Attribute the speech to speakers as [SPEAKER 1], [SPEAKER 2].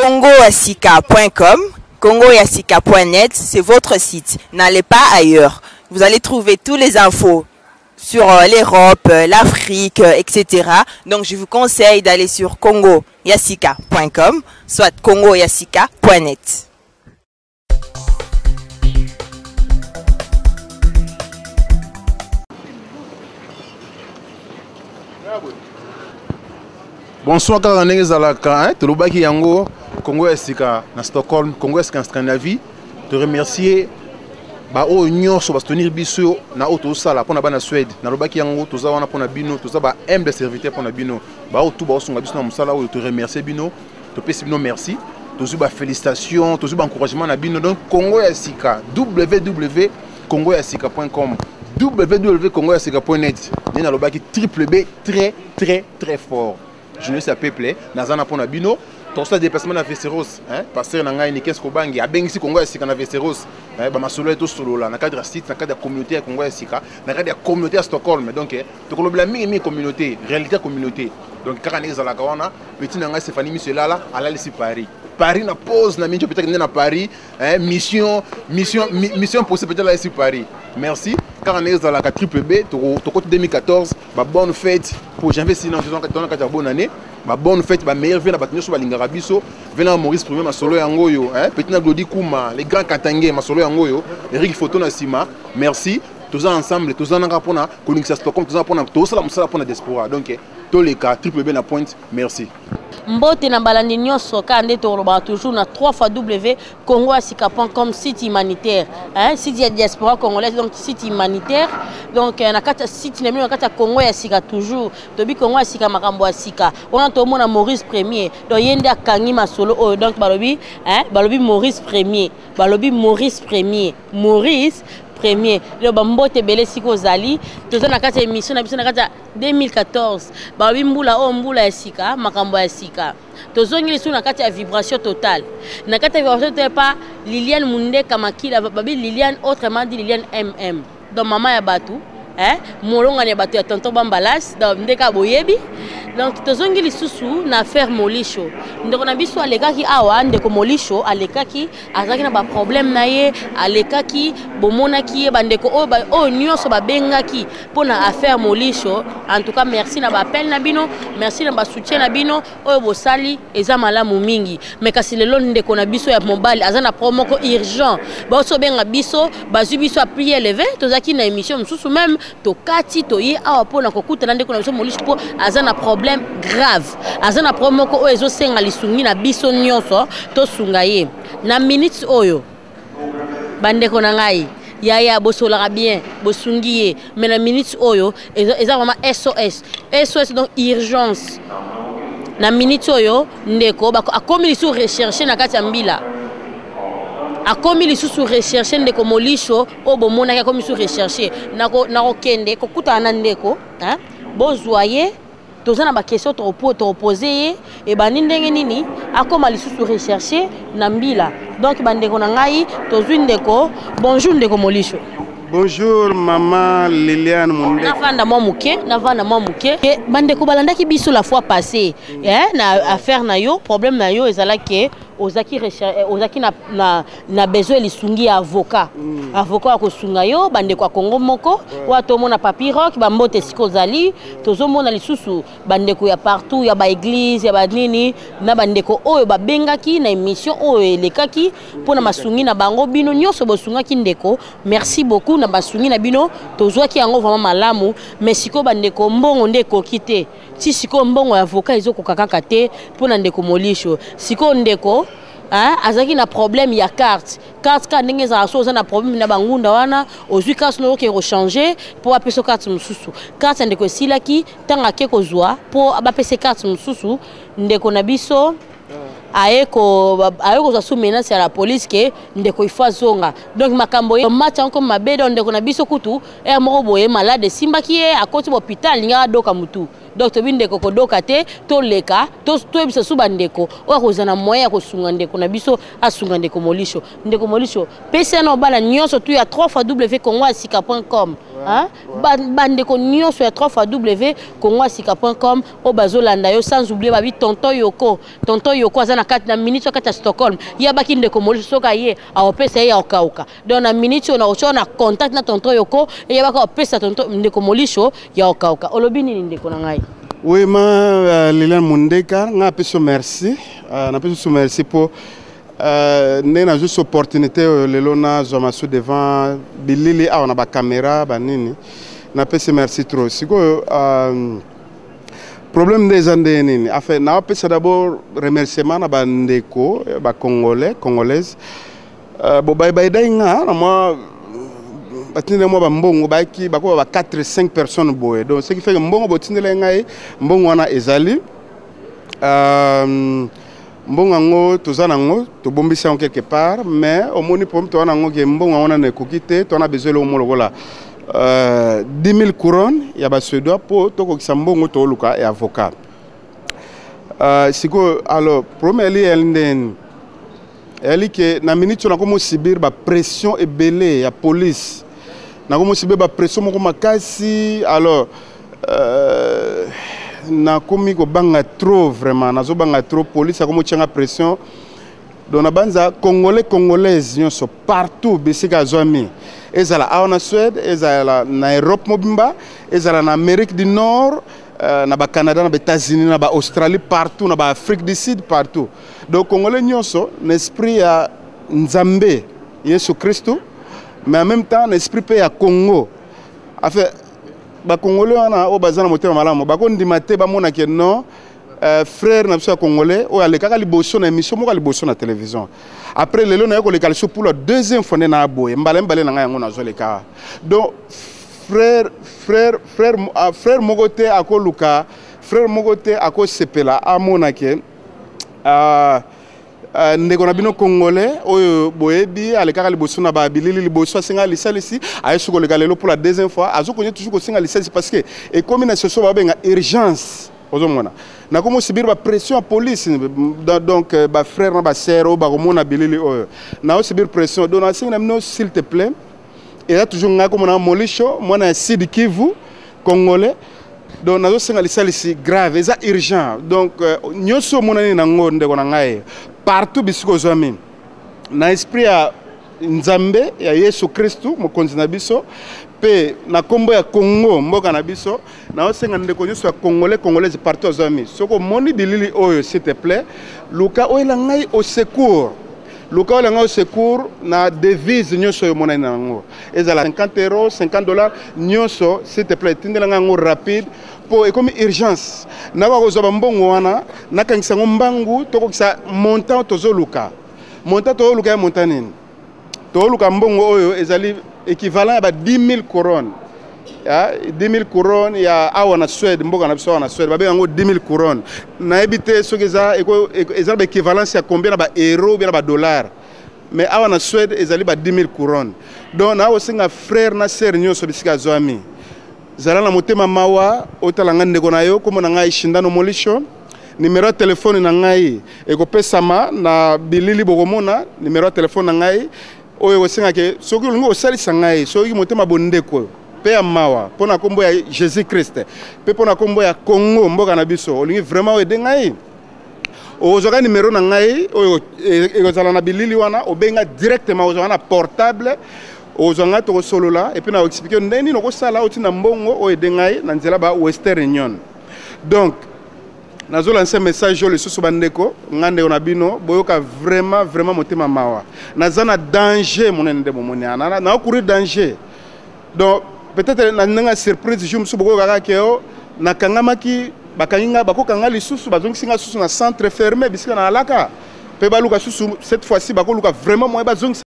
[SPEAKER 1] congoyasika.com, congoyasika.net, c'est votre site. N'allez pas ailleurs. Vous allez trouver toutes les infos sur l'Europe, l'Afrique, etc. Donc je vous conseille d'aller sur congoyasika.com, soit congoyasika.net.
[SPEAKER 2] Bonsoir Karanenge Zalaka, te lobaki yango Congo Yasika na Stockholm, Congo Yasika en Scandinavie. Te remercier ba o nyonso ba soutenir biso na auto sala pona ba na Suède. Na lobaki yango toza wana pona bino, toza ba humble serviteur pona bino. Ba o tout ba songa biso na musala o te remercier bino. Te pesi bino merci. Tozu ba félicitations, tozu ba encouragement na bino. Donc Congo Yasika, www.congoyasika.com, www.congoyasika.net. Nina lobaki triple B très fort. Je ne sais pas peuple, nazana pona bino, tout ça déplacement na Vesteros, hein, passer na ngai ni qu'est-ce kobangi, a bengi si Congo Yasika na Vesteros, ba masolo eto solo là, na cadre site, na cadre communauté Congo Yasika, na cadre communauté à Stockholm, donc to ko lobla mi communauté, réalité communauté. Donc karane za la kawana, petit na ngai Stéphanie monsieur là ala ici Paris. Paris na pause na minjo peut-être na Paris, hein, mission possible peut-être là ici Paris. Merci. Karane za la triple B, to côté 2014, ba bonne fête pour janvier sinon disons que dans la bonne année. Ba bonne fête, ba meilleure vie na batinyo so balingara biso, venant Maurice Premier masolo yango yo, hein, petit na Glody Kouma, les grands Katangé masolo yango yo, Eric Photo na Sima. Merci. Tous ensemble, tous en rapona, connexion Stockholm, tous en rapona, tous la musala pona diaspora. Donc tous les cas triple B na pointe. Merci.
[SPEAKER 3] Mbote na balandi nyonso kande toroba toujours na 3x congoyasika.com, site humanitaire, hein, site de diaspora congolaise, donc site humanitaire. Donc na kata site na mino kata Congo Yasika toujours tobi Congo Yasika makambo Yasika on to mona Maurice Premier donc yende akangi masolo oh, donc balobi hein balobi Maurice Premier le bambote belé siko zali toza na kata émission na biso na kata 2014 balobi mbula Yasika makambo Yasika tozongi lisu na kata ya vibration totale na kata ya vibration totale pa Liliane Mundeka Makila babi Liliane autrement dit Liliane MM donc maman ya batu hein molonga ne batu ya tonton Bambalas donc ndeka boyebi donc tozongi lisusu na faire molisho ndeko na biso alekaki awa ndeko molisho alekaki azaki na ba problème na ye alekaki bomonaki ye bandeko o nyonso babengaki pona affaire molisho. En tout cas merci na ba appel na bino, merci na ba soutien na bino oyo bosali eza malamu mingi mais kasi lelo ndeko na biso ya mobile azana promo ko urgent ba so benga biso bazwi biso a prix élevé tozaki na émission msusu même to kati to ye awa pona kokuta na ndeko na biso molisho po azana problème grave azana promo ko ezo senga lisungi na biso nyonso to sunga ye na minutes oyo bandeko na ngai yaya bosolaka bien bosungiye mais na minutes oyo eza vraiment SOS donc urgence na minutes oyo ndeko akomi lisu rechercher na kati ya mbila akomi lisusu rechercher ndeko molisho o bomona akomi lisu rechercher nako kende kokuta na ndeko hein bozoye toza na ba question to poser et ba ndenge nini akoma lisusu rechercher na mbila donc bandeko na ngai tozwi ndeko bonjour ndeko molisho.
[SPEAKER 4] Bonjour maman Liliane Mundeka.
[SPEAKER 3] Navanda mwa muke bandeko balandaki biso la fois passée hein na affaire na yo problème na yo ezala ke ozaki na besoin lisungi ya avocat avocat ko sunga yo bandeko Kongo moko wato mona papirok bambote siko zali tozomona lisusu bandeko ya partout ya ba église ya ba nini na bandeko oyo babengaki na émission oyo elekaki pona masungi na bango bino nyonso bosungaki ndeko merci beaucoup na basungi na bino tozwaki yango vraiment malamu mais siko bandeko mbongo ndeko kite si siko mbongo ya avocat ezokokaka kate pona ndeko molisho siko ndeko hein azaki na problème ya carte ka ndenge za so za na problème na bangunda wana ozwi carte no ke rechanger pour apeso carte mususu carte ndeko silaki tanga ke kozwa pour abapese carte mususu ndeko na biso ayeko za sous menace ya la police ke ndeko ifa zonga donc makambo ye match encore mabedo ndeko na biso kutu moko boye malade simbaki ye akoti hôpital nga doka mutu donc tobindeko kodoka te to leka to ebisa suba ndeko o kozana moyen ko sunga ndeko na biso asunga ndeko molisho pesa na bana nyonso tu ya 3w.congoasika.com hein bandeko nyonso ya 3w.congoasika.com o bazolanda yo sans oublier babi tonton Yoko azana kati na minute kati ya Stockholm ya baki ndeko molisho soka ye aopesa ye okauka donc na minute on a contact na tonton Yoko et ya baka opesa tonton ndeko molisho ya okauka olobi nini ndeko na ngai.
[SPEAKER 4] Oui, ma Liliane Mundeka, na peso merci. Na peso merci pour na juste opportunité lelo na zomaso devant bilili a on a ba caméra ba nini. Na peso merci trop. Siko problème des années nini. Enfin, na peso d'abord remerciement na ba ndeko ba congolaises. Bo bye bye dainga na moi batinde mo ba mbongo ba ki ba ko ba 4-5 personnes boye. Donc ce qui fait que mbongo botinde la ngai mbongo wana ezali mbongo ngo tozana ngo to bombisa en quelque part mais au moni pom to wana ngo ke mbongo wana ne kokite to na besoin le mo lokola 10 000 couronnes ya ba suédois po to ko kisa mbongo to luka et avocat siko alors premier li elnden eli ke na minute na komo sibir ba pression ebele ya police na komo sibir ba pression moko makasi alors na komi ko banga trop vraiment nazo banga trop police a komo tchanga pression donc na banza congolaises nyonso partout bisika zami ezala aona Suède ezala na Europe mobimba ezala na Amérique du Nord na ba Canada na ba États-Unis na ba Australie partout na ba Afrique du Sud partout donc congolais nyonso l'esprit ya Nzambe Yesu Christo mais en même temps l'esprit pe ya Congo enfin ba congolais wana o bazana motema malamu ba ko ndima te ba mona ke non frère na biso congolais o ale kaka liboso na émission mo ka liboso na télévision après lelo na ko le calcio pour la deuxième fois na boye mbale na nga yango na zo le ka donc frère mogote akoluka frère mogote akosepela amona ke ndeko na bino congolais oyo boyebi alekaka liboso na babilili liboso asenga lisalisi ayesuko leka lelo pour la deuxième fois azokonye toujours kosenga lisalisi parce que ekomi na soso babenga urgence ozomona na komo subir ba pression à police donc ba frère na ba sœur o ba komona bilili oyo na o subir pression donc asenga na s'il te plaît et là toujours nga comme na molisho mwana ya Sud Kivu congolais donc nazo senga lisalisi grave eza urgent donc nyoso monani na ngonde ko na ngai partout bisiko zami na esprit ya Nzambe ya Yesu Kristo mokonzi na biso pe na kombo ya Congo mboka na biso na osenga ndeko nyoso ya congolais partout zami soko moni bilili oyo s'il te plaît luka oyela ngai au secours luka oyela ngai au secours na devise nyoso yo monani na ngo ezala 50 euros $50 nyoso s'il te plaît tindela ngai rapide pour comme urgence na ba kozaba mbongo wana nakangisa ngombangu tokokisa montant tozoluka ya montanine toluka mbongo oyo ezali équivalent à 10 000 couronnes ya 10 000 couronnes ya awa na Suède mboka na biso na Suède babe yango 10 000 couronnes na ebité soki eza équivalence ya combien ba euro bien ba dollar mais awa na Suède ezali ba 10 000 couronnes donc na osenga frère na sœur nyonso bisika zoami zala na motema mawa otalanga ndeko na yo komo na ngai Shindano Molisho numéro de téléphone na ngai ekopesama na bilili bokomona numéro de téléphone na ngai oyo osenga ke soki olingo osalisa ngai soki motema bondeko pe ya mawa pona kombo ya Jésus Christ pe pona kombo ya Congo mboka na biso olingi vraiment ede ngai ozoka numéro na ngai oyo ekozala na bilili wana obenga directement ozoka na portable ozanga to solola et puis na expliquer ndeni no kosala otina mbongo o edengai na nzela ba Western Union donc nazo lancer message le susu bandeko ngande ona bino boyoka vraiment motema mawa nazana danger monende bomoni ana na courir danger donc peut-être na nga surprise je me suis beaucoup kaka keo na kangamaki bakanginga bakokanga lisusu bazongisinga susu na centre fermé bisika na alaka pe baluka susu cette fois-ci bakoluka vraiment moi bazongisa